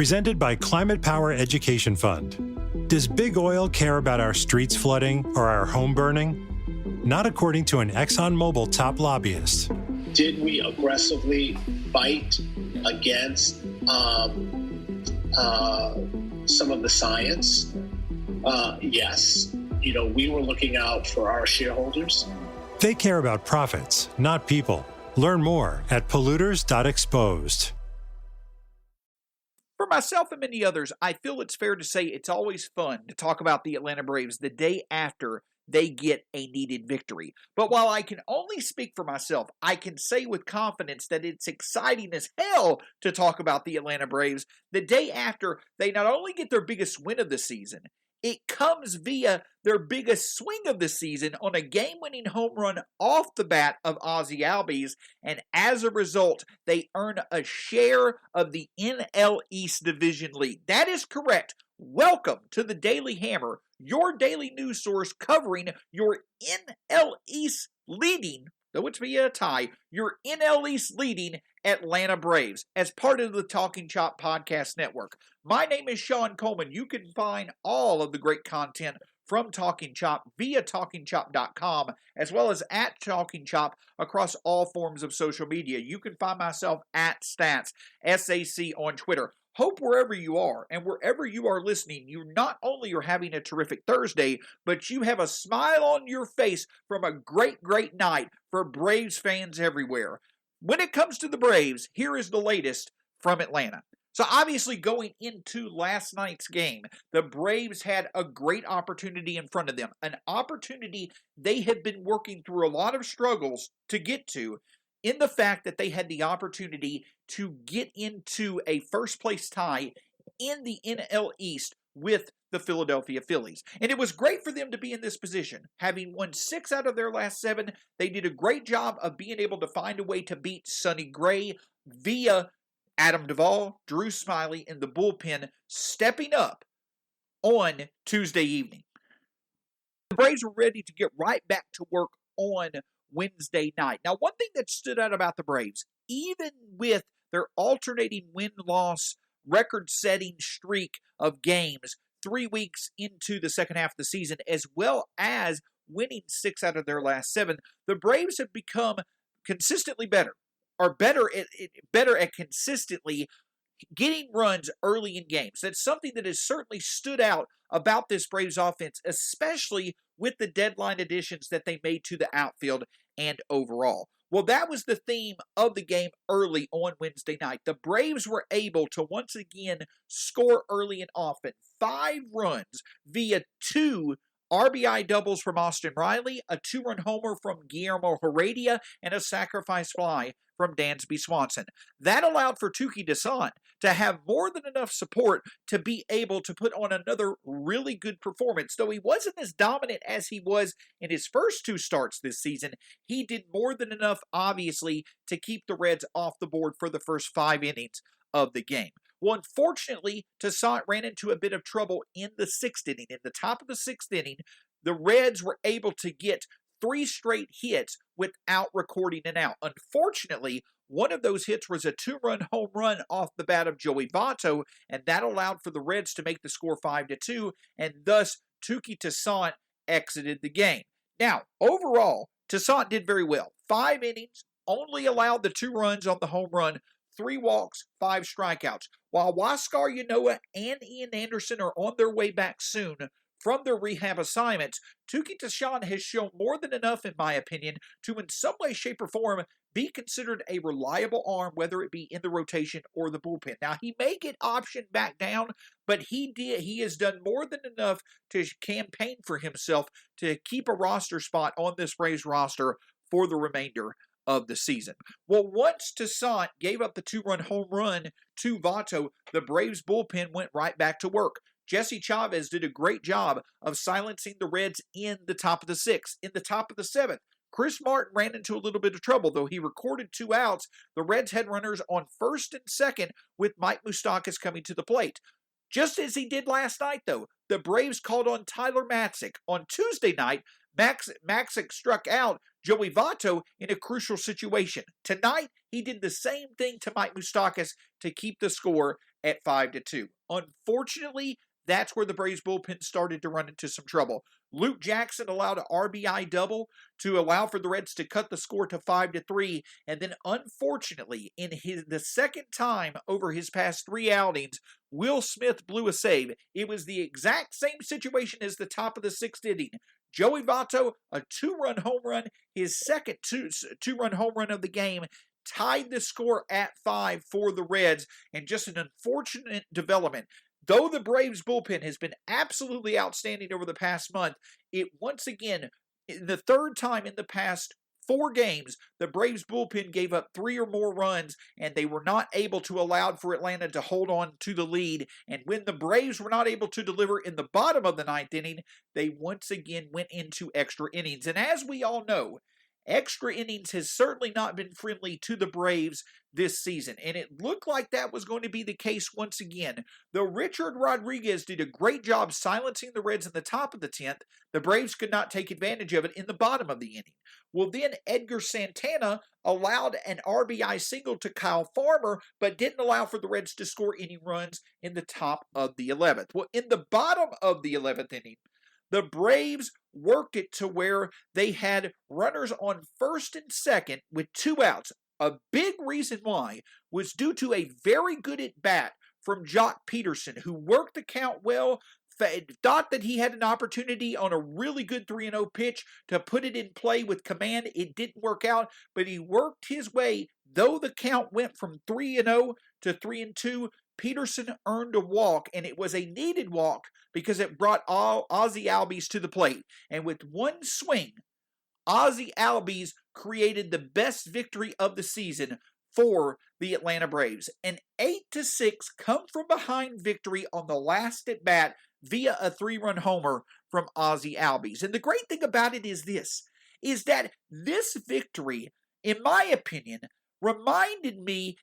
Presented by Climate Power Education Fund. Does big oil care about our streets flooding or our home burning? Not according to an ExxonMobil top lobbyist. Did we aggressively fight against some of the science? Yes. We were looking out for our shareholders. They care about profits, not people. Learn more at polluters.exposed. For myself and many others, I feel it's fair to say it's always fun to talk about the Atlanta Braves the day after they get a needed victory. But while I can only speak for myself, I can say with confidence that it's exciting as hell to talk about the Atlanta Braves the day after they not only get their biggest win of the season, it comes via their biggest swing of the season on a game-winning home run off the bat of Ozzie Albies, and as a result, they earn a share of the NL East Division lead. That is correct. Welcome to the Daily Hammer, your daily news source covering your NL East leading, though it's via a tie, your NL East leading Atlanta Braves as part of the Talking Chop Podcast Network. My name is Sean Coleman. You can find all of the great content from Talking Chop via TalkingChop.com, as well as at Talking Chop across all forms of social media. You can find myself at Stats, SAC on Twitter. Hope wherever you are and wherever you are listening, you not only are having a terrific Thursday, but you have a smile on your face from a great, great night for Braves fans everywhere. When it comes to the Braves, here is the latest from Atlanta. So obviously going into last night's game, the Braves had a great opportunity in front of them, an opportunity they had been working through a lot of struggles to get to, in the fact that they had the opportunity to get into a first-place tie in the NL East with the Philadelphia Phillies. And it was great for them to be in this position. Having won 6 out of their last 7, they did a great job of being able to find a way to beat Sonny Gray via Adam Duvall, Drew Smyly in the bullpen, stepping up on Tuesday evening. The Braves were ready to get right back to work on Wednesday night. Now, one thing that stood out about the Braves, even with their alternating win-loss record-setting streak of games 3 weeks into the second half of the season, as well as winning 6 out of their last 7, the Braves have become consistently better, or better at consistently getting runs early in games. That's something that has certainly stood out about this Braves offense, especially with the deadline additions that they made to the outfield and overall. Well, that was the theme of the game early on Wednesday night. The Braves were able to once again score early and often. 5 runs via 2 RBI doubles from Austin Riley, a 2-run homer from Guillermo Heredia, and a sacrifice fly from Dansby Swanson. That allowed for Touki Toussaint to have more than enough support to be able to put on another really good performance. Though he wasn't as dominant as he was in his first 2 starts this season, he did more than enough, obviously, to keep the Reds off the board for the first 5 innings of the game. Well, unfortunately, Toussaint ran into a bit of trouble in the 6th inning. In the top of the 6th inning, the Reds were able to get 3 straight hits without recording an out. Unfortunately, one of those hits was a 2-run home run off the bat of Joey Votto, and that allowed for the Reds to make the score 5-2, and thus Touki Toussaint exited the game. Now, overall, Toussaint did very well. 5 innings, only allowed the 2 runs on the home run, 3 walks, 5 strikeouts. While Huascar Ynoa and Ian Anderson are on their way back soon from their rehab assignments, Touki Toussaint has shown more than enough, in my opinion, to in some way, shape, or form be considered a reliable arm, whether it be in the rotation or the bullpen. Now, he may get optioned back down, but he has done more than enough to campaign for himself to keep a roster spot on this Braves roster for the remainder of the season. Well, once Toussaint gave up the 2-run home run to Votto, the Braves bullpen went right back to work. Jesse Chavez did a great job of silencing the Reds in the top of the 6th. In the top of the 7th, Chris Martin ran into a little bit of trouble, though he recorded 2 outs. The Reds had runners on 1st and 2nd with Mike Moustakas coming to the plate. Just as he did last night, though, the Braves called on Tyler Matzek. On Tuesday night, Matzek struck out Joey Votto in a crucial situation. Tonight, he did the same thing to Mike Moustakas to keep the score at 5-2. Unfortunately, that's where the Braves bullpen started to run into some trouble. Luke Jackson allowed an RBI double to allow for the Reds to cut the score to 5-3, and then unfortunately, in the second time over his past 3 outings, Will Smith blew a save. It was the exact same situation as the top of the 6th inning. Joey Votto, a 2-run home run, his second two-run home run of the game, tied the score at 5 for the Reds, and just an unfortunate development. Though the Braves bullpen has been absolutely outstanding over the past month, it once again, the third time in the past 4 games, the Braves bullpen gave up 3 or more runs, and they were not able to allow for Atlanta to hold on to the lead. And when the Braves were not able to deliver in the bottom of the 9th inning, they once again went into extra innings. And as we all know, extra innings has certainly not been friendly to the Braves this season, and it looked like that was going to be the case once again. Though Richard Rodriguez did a great job silencing the Reds in the top of the 10th, the Braves could not take advantage of it in the bottom of the inning. Well, then Edgar Santana allowed an RBI single to Kyle Farmer, but didn't allow for the Reds to score any runs in the top of the 11th. Well, in the bottom of the 11th inning, the Braves worked it to where they had runners on first and second with 2 outs. A big reason why was due to a very good at-bat from Jock Peterson, who worked the count well, thought that he had an opportunity on a really good 3-0 pitch to put it in play with command. It didn't work out, but he worked his way. Though the count went from 3-0 to 3-2, Peterson earned a walk, and it was a needed walk because it brought Ozzie Albies to the plate. And with one swing, Ozzie Albies created the best victory of the season for the Atlanta Braves. An 8-6 come-from-behind victory on the last at-bat via a 3-run homer from Ozzie Albies. And the great thing about it is that this victory, in my opinion,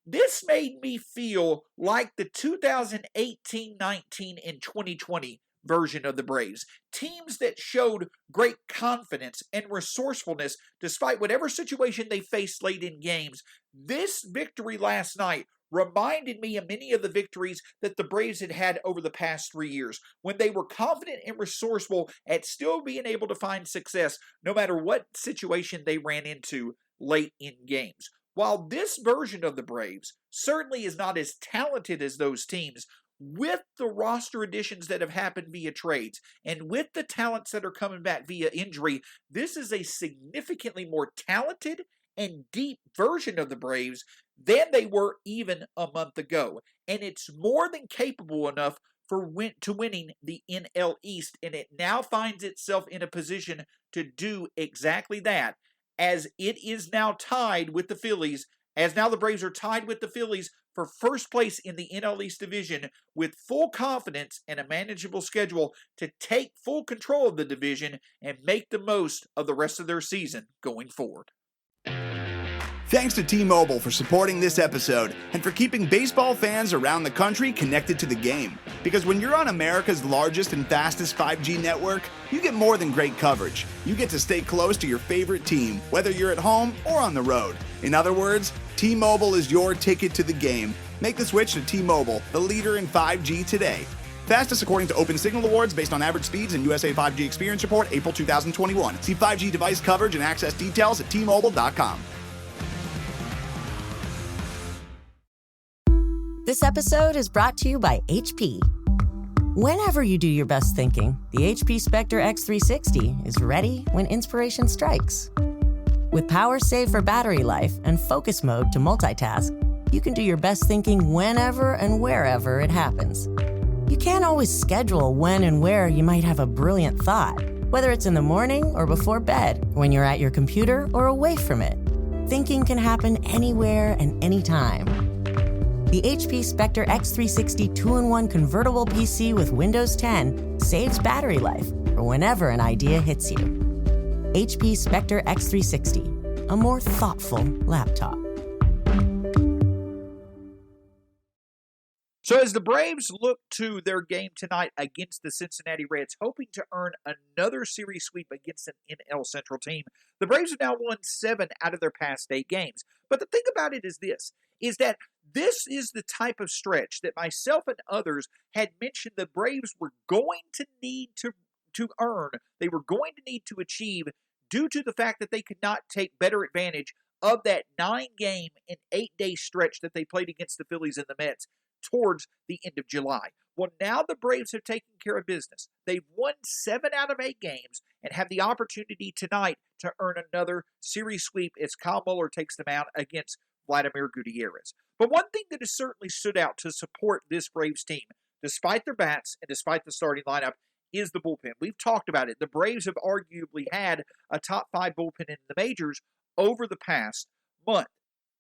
this made me feel like the 2018-19 and 2020 version of the Braves. Teams that showed great confidence and resourcefulness despite whatever situation they faced late in games. This victory last night reminded me of many of the victories that the Braves had had over the past 3 years, when they were confident and resourceful at still being able to find success no matter what situation they ran into late in games. While this version of the Braves certainly is not as talented as those teams, with the roster additions that have happened via trades and with the talents that are coming back via injury, this is a significantly more talented and deep version of the Braves than they were even a month ago. And it's more than capable enough to winning the NL East, and it now finds itself in a position to do exactly that, as it is now tied with the Phillies, as now the Braves are tied with the Phillies for first place in the NL East division, with full confidence and a manageable schedule to take full control of the division and make the most of the rest of their season going forward. Thanks to T-Mobile for supporting this episode and for keeping baseball fans around the country connected to the game. Because when you're on America's largest and fastest 5G network, you get more than great coverage. You get to stay close to your favorite team, whether you're at home or on the road. In other words, T-Mobile is your ticket to the game. Make the switch to T-Mobile, the leader in 5G today. Fastest according to Open Signal Awards based on average speeds and USA 5G Experience Report, April 2021. See 5G device coverage and access details at T-Mobile.com. This episode is brought to you by HP. Whenever you do your best thinking, the HP Spectre X360 is ready when inspiration strikes. With power save for battery life and focus mode to multitask, you can do your best thinking whenever and wherever it happens. You can't always schedule when and where you might have a brilliant thought, whether it's in the morning or before bed, when you're at your computer or away from it. Thinking can happen anywhere and anytime. The HP Spectre X360 2-in-1 convertible PC with Windows 10 saves battery life for whenever an idea hits you. HP Spectre X360, a more thoughtful laptop. So as the Braves look to their game tonight against the Cincinnati Reds, hoping to earn another series sweep against an NL Central team, the Braves have now won 7 out of their past 8 games. But the thing about it is this, is that This is the type of stretch that myself and others had mentioned the Braves were going to need to earn. They were going to need to achieve due to the fact that they could not take better advantage of that 9-game and 8-day stretch that they played against the Phillies and the Mets towards the end of July. Well, now the Braves have taken care of business. They've won 7 out of 8 games and have the opportunity tonight to earn another series sweep as Kyle Muller takes them out against Vladimir Gutierrez. But one thing that has certainly stood out to support this Braves team, despite their bats and despite the starting lineup, is the bullpen. We've talked about it. The Braves have arguably had a top 5 bullpen in the majors over the past month.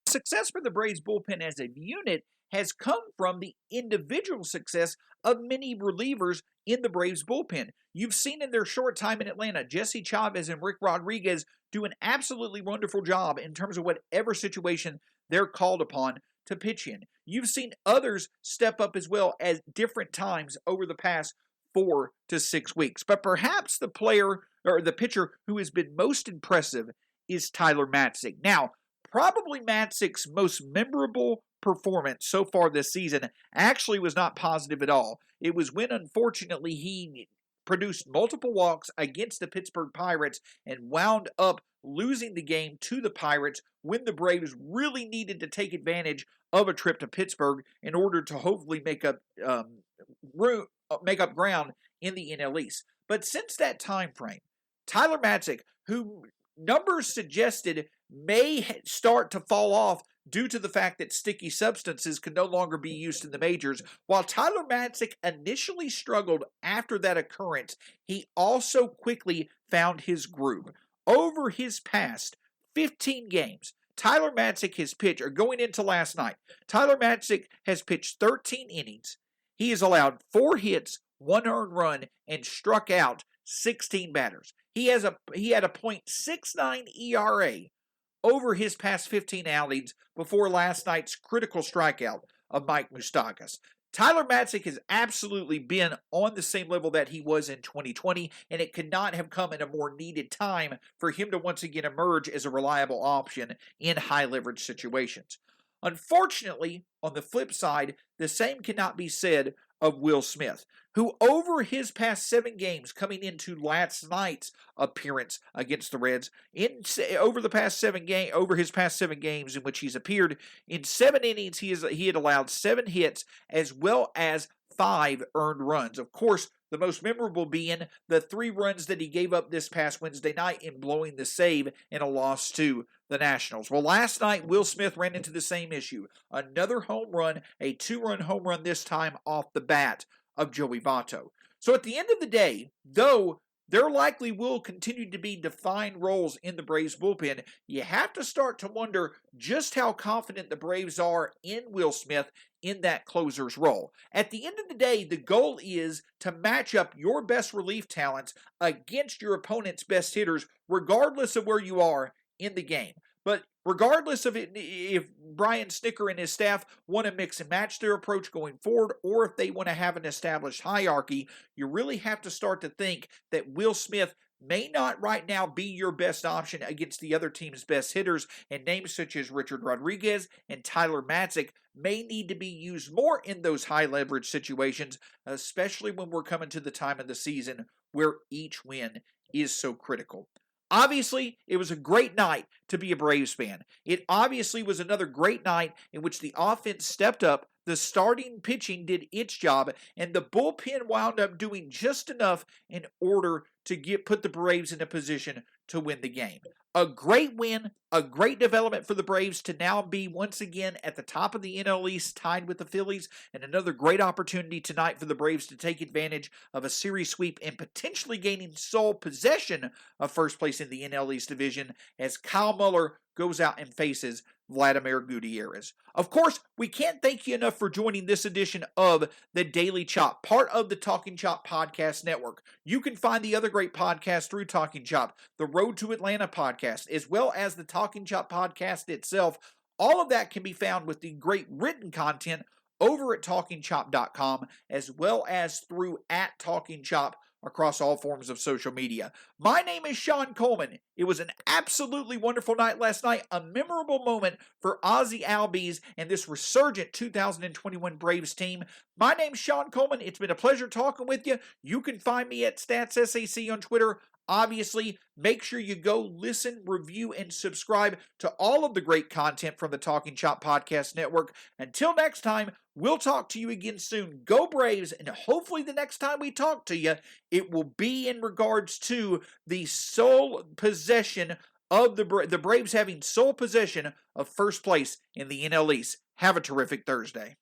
Success for the Braves bullpen as a unit has come from the individual success of many relievers in the Braves bullpen. You've seen in their short time in Atlanta, Jesse Chavez and Rick Rodriguez do an absolutely wonderful job in terms of whatever situation they're called upon to pitch in. You've seen others step up as well at different times over the past 4 to 6 weeks. But perhaps the player or the pitcher who has been most impressive is Tyler Matzek. Now, probably Matzek's most memorable performance so far this season actually was not positive at all. It was when, unfortunately, he produced multiple walks against the Pittsburgh Pirates and wound up losing the game to the Pirates when the Braves really needed to take advantage of a trip to Pittsburgh in order to hopefully make up ground in the NL East. But since that time frame, Tyler Matzek, who numbers suggested may start to fall off due to the fact that sticky substances can no longer be used in the majors. While Tyler Matzek initially struggled after that occurrence, he also quickly found his groove. Over his past 15 games, Tyler Matzek has pitched, or going into last night, Tyler Matzek has pitched 13 innings. He has allowed 4 hits, 1 earned run, and struck out 16 batters. He had a .69 ERA over his past 15 outings before last night's critical strikeout of Mike Moustakas. Tyler Matzek has absolutely been on the same level that he was in 2020, and it could not have come at a more needed time for him to once again emerge as a reliable option in high-leverage situations. Unfortunately, on the flip side, the same cannot be said of Will Smith, who over his past 7 games coming into last night's appearance against the Reds, over his past 7 games in which he's appeared, in 7 innings he had allowed 7 hits as well as 5 earned runs. Of course, the most memorable being the 3 runs that he gave up this past Wednesday night in blowing the save in a loss to the Nationals. Well, last night, Will Smith ran into the same issue. Another home run, a 2-run home run this time off the bat of Joey Votto. So at the end of the day, though there likely will continue to be defined roles in the Braves bullpen, you have to start to wonder just how confident the Braves are in Will Smith in that closer's role. At the end of the day, the goal is to match up your best relief talents against your opponent's best hitters, regardless of where you are in the game. But regardless of it, if Brian Snicker and his staff want to mix and match their approach going forward, or if they want to have an established hierarchy, you really have to start to think that Will Smith may not right now be your best option against the other team's best hitters, and names such as Richard Rodriguez and Tyler Matzek may need to be used more in those high leverage situations, especially when we're coming to the time of the season where each win is so critical. Obviously, it was a great night to be a Braves fan. It obviously was another great night in which the offense stepped up, the starting pitching did its job, and the bullpen wound up doing just enough in order to put the Braves in a position to win the game. A great win, a great development for the Braves to now be once again at the top of the NL East, tied with the Phillies, and another great opportunity tonight for the Braves to take advantage of a series sweep and potentially gaining sole possession of first place in the NL East division as Kyle Muller goes out and faces Vladimir Gutierrez. Of course, we can't thank you enough for joining this edition of the Daily Chop, part of the Talking Chop Podcast Network. You can find the other great podcasts through Talking Chop, the Road to Atlanta podcast, as well as the Talking Chop podcast itself. All of that can be found with the great written content over at TalkingChop.com, as well as through @TalkingChop across all forms of social media. My name is Sean Coleman. It was an absolutely wonderful night last night, a memorable moment for Ozzie Albies and this resurgent 2021 Braves team. My name's Sean Coleman. It's been a pleasure talking with you. You can find me at StatsSAC on Twitter. Obviously, make sure you go listen, review, and subscribe to all of the great content from the Talking Chop Podcast Network. Until next time, we'll talk to you again soon. Go Braves, and hopefully the next time we talk to you, it will be in regards to the sole possession of the Braves having sole possession of first place in the NL East. Have a terrific Thursday.